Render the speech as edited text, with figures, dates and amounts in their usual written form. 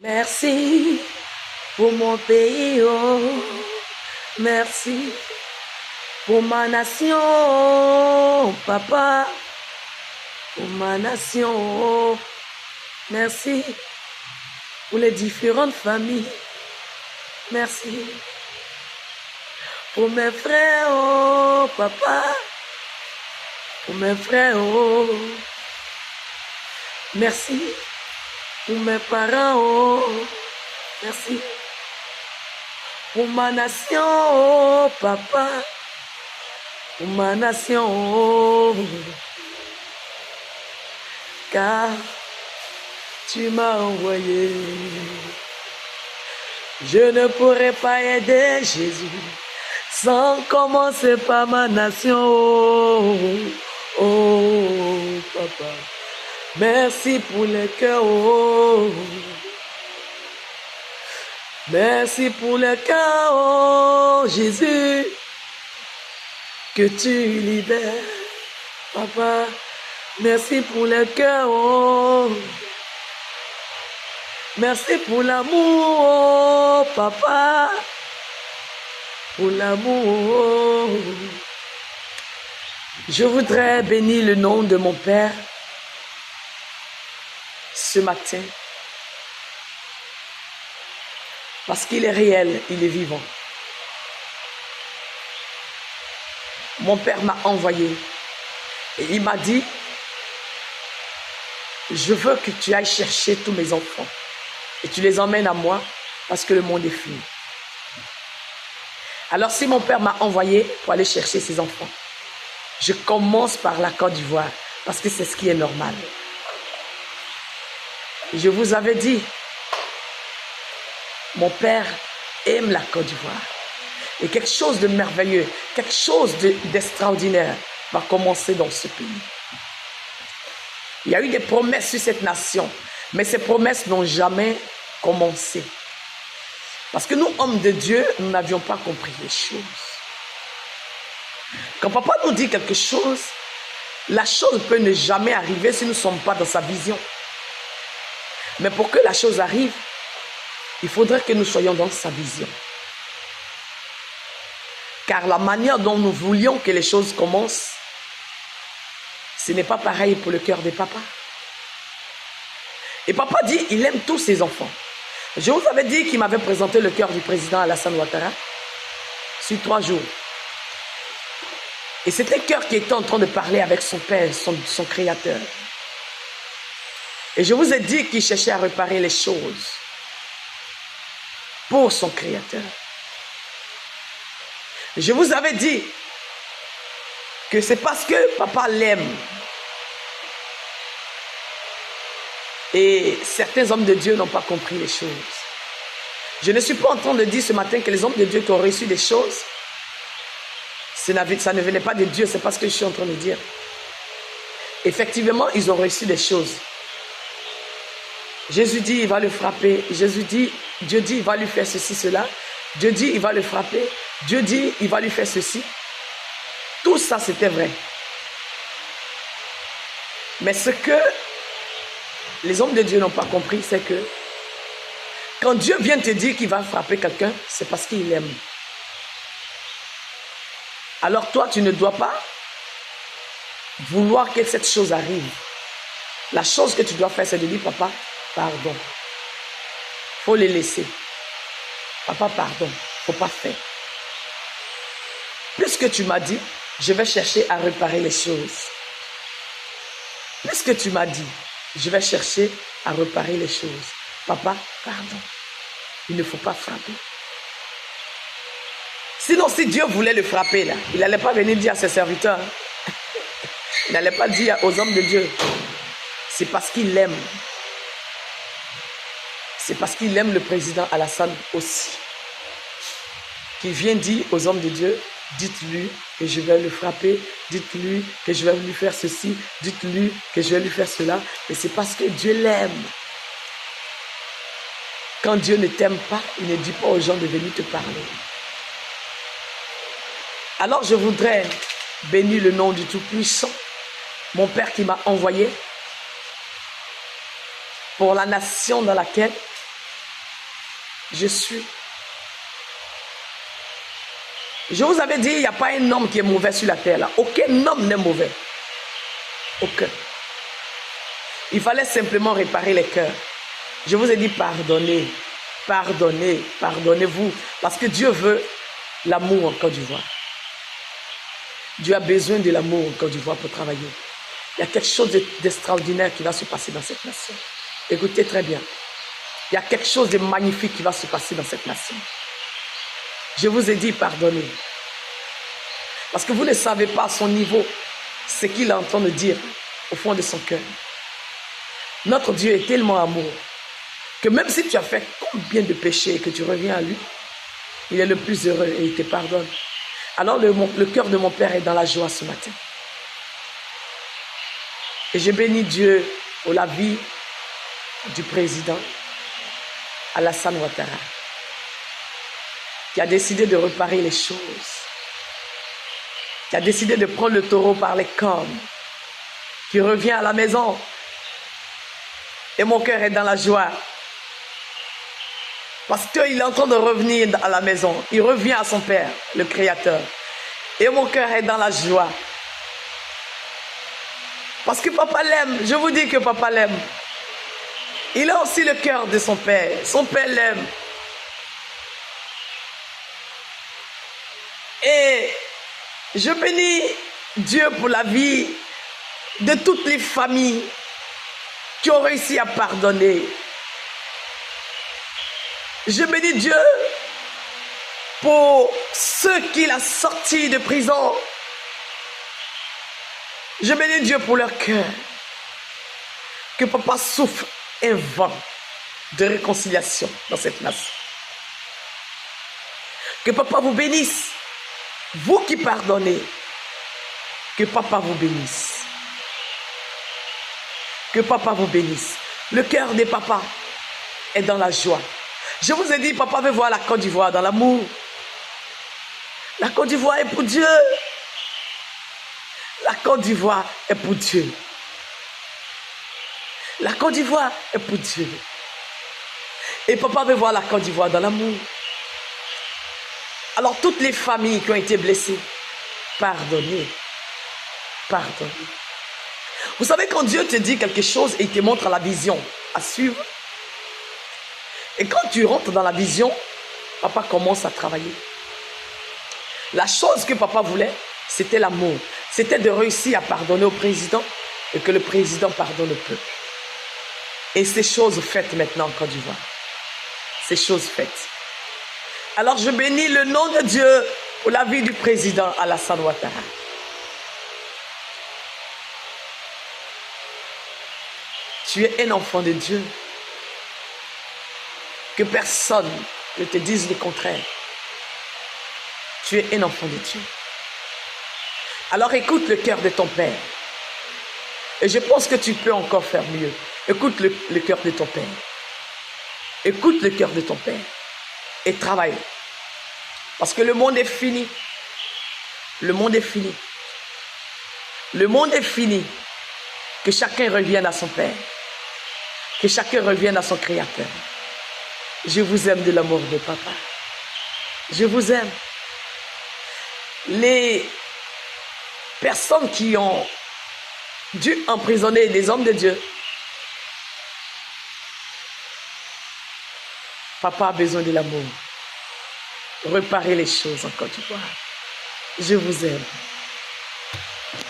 Merci pour mon pays, oh. Merci pour ma nation, papa. Pour ma nation, oh. Merci pour les différentes familles. Merci pour mes frères, oh, papa. Pour mes frères, oh. Merci pour mes parents, oh. Merci pour ma nation, oh, papa. Pour ma nation, oh. Car tu m'as envoyé. Je ne pourrais pas aider Jésus sans commencer par ma nation, oh, oh, papa. Merci pour les cœurs, oh. Merci pour les cœurs, oh, Jésus, que tu libères, papa. Merci pour les cœurs, oh. Merci pour l'amour, oh, papa. Pour l'amour, oh. Je voudrais bénir le nom de mon Père ce matin. Parce qu'il est réel, il est vivant. Mon Père m'a envoyé et il m'a dit, je veux que tu ailles chercher tous mes enfants et tu les emmènes à moi parce que le monde est fini. Alors si mon Père m'a envoyé pour aller chercher ses enfants, je commence par la Côte d'Ivoire parce que c'est ce qui est normal. Je vous avais dit, mon Père aime la Côte d'Ivoire. Et quelque chose de merveilleux, quelque chose d'extraordinaire va commencer dans ce pays. Il y a eu des promesses sur cette nation, mais ces promesses n'ont jamais commencé. Parce que nous, hommes de Dieu, nous n'avions pas compris les choses. Quand papa nous dit quelque chose, la chose peut ne jamais arriver si nous ne sommes pas dans sa vision. Mais pour que la chose arrive, il faudrait que nous soyons dans sa vision. Car la manière dont nous voulions que les choses commencent, ce n'est pas pareil pour le cœur des papas. Et papa dit, il aime tous ses enfants. Je vous avais dit qu'il m'avait présenté le cœur du président Alassane Ouattara sur 3 jours. Et c'était le cœur qui était en train de parler avec son père, son créateur. Et je vous ai dit qu'il cherchait à réparer les choses pour son créateur. Je vous avais dit que c'est parce que papa l'aime. Et certains hommes de Dieu n'ont pas compris les choses. Je ne suis pas en train de dire ce matin que les hommes de Dieu qui ont reçu des choses, ça ne venait pas de Dieu, c'est pas ce que je suis en train de dire. Effectivement, ils ont reçu des choses. Jésus dit, il va le frapper. Jésus dit, Dieu dit, il va lui faire ceci, cela. Dieu dit, il va le frapper. Dieu dit, il va lui faire ceci. Tout ça, c'était vrai. Mais ce que les hommes de Dieu n'ont pas compris, c'est que quand Dieu vient te dire qu'il va frapper quelqu'un, c'est parce qu'il aime. Alors toi, tu ne dois pas vouloir que cette chose arrive. La chose que tu dois faire, c'est de dire, papa, pardon. Il faut les laisser. Papa, pardon. Il ne faut pas faire. Puisque tu m'as dit, je vais chercher à réparer les choses. Puisque tu m'as dit, je vais chercher à réparer les choses. Papa, pardon. Il ne faut pas frapper. Sinon, si Dieu voulait le frapper, là, il n'allait pas venir dire à ses serviteurs. Il n'allait pas dire aux hommes de Dieu. C'est parce qu'il l'aime. C'est parce qu'il aime le président Alassane aussi. Qui vient dire aux hommes de Dieu, dites-lui que je vais le frapper, dites-lui que je vais lui faire ceci, dites-lui que je vais lui faire cela. Et c'est parce que Dieu l'aime. Quand Dieu ne t'aime pas, il ne dit pas aux gens de venir te parler. Alors je voudrais bénir le nom du Tout-Puissant, mon Père qui m'a envoyé pour la nation dans laquelle Je suis. Je vous avais dit, il n'y a pas un homme qui est mauvais sur la terre. Là. Aucun homme n'est mauvais. Aucun. Il fallait simplement réparer les cœurs. Je vous ai dit pardonnez, pardonnez, pardonnez-vous. Parce que Dieu veut l'amour en Côte d'Ivoire. Dieu a besoin de l'amour en Côte d'Ivoire pour travailler. Il y a quelque chose d'extraordinaire qui va se passer dans cette nation. Écoutez très bien. Il y a quelque chose de magnifique qui va se passer dans cette nation. Je vous ai dit pardonnez. Parce que vous ne savez pas à son niveau ce qu'il est en train de dire au fond de son cœur. Notre Dieu est tellement amour que même si tu as fait combien de péchés et que tu reviens à lui, il est le plus heureux et il te pardonne. Alors le cœur de mon Père est dans la joie ce matin. Et je bénis Dieu pour la vie du président Alassane Ouattara, qui a décidé de réparer les choses, qui a décidé de prendre le taureau par les cornes, qui revient à la maison. Et mon cœur est dans la joie. Parce qu'il est en train de revenir à la maison. Il revient à son Père, le Créateur. Et mon cœur est dans la joie. Parce que papa l'aime. Je vous dis que papa l'aime. Il a aussi le cœur de son Père. Son Père l'aime. Et je bénis Dieu pour la vie de toutes les familles qui ont réussi à pardonner. Je bénis Dieu pour ceux qu'il a sortis de prison. Je bénis Dieu pour leur cœur. Que papa souffle un vent de réconciliation dans cette nation. Que papa vous bénisse. Vous qui pardonnez. Que papa vous bénisse. Que papa vous bénisse. Le cœur des papas est dans la joie. Je vous ai dit, papa veut voir la Côte d'Ivoire dans l'amour. La Côte d'Ivoire est pour Dieu. La Côte d'Ivoire est pour Dieu. La Côte d'Ivoire est pour Dieu. Et papa veut voir la Côte d'Ivoire dans l'amour. Alors toutes les familles qui ont été blessées, pardonnez. Pardonnez. Vous savez, quand Dieu te dit quelque chose et il te montre la vision à suivre, et quand tu rentres dans la vision, papa commence à travailler. La chose que papa voulait, c'était l'amour. C'était de réussir à pardonner au président et que le président pardonne au peuple. Et ces choses faites maintenant en Côte d'Ivoire. Ces choses faites. Alors je bénis le nom de Dieu pour la vie du président Alassane Ouattara. Tu es un enfant de Dieu. Que personne ne te dise le contraire. Tu es un enfant de Dieu. Alors écoute le cœur de ton Père. Et je pense que tu peux encore faire mieux. Écoute le cœur de ton Père. Écoute le cœur de ton Père. Et travaille. Parce que le monde est fini. Le monde est fini. Le monde est fini. Que chacun revienne à son Père. Que chacun revienne à son Créateur. Je vous aime de l'amour de papa. Je vous aime. Les personnes qui ont dû emprisonner des hommes de Dieu, papa a besoin de l'amour. Réparer les choses en Côte d'Ivoire. Je vous aime.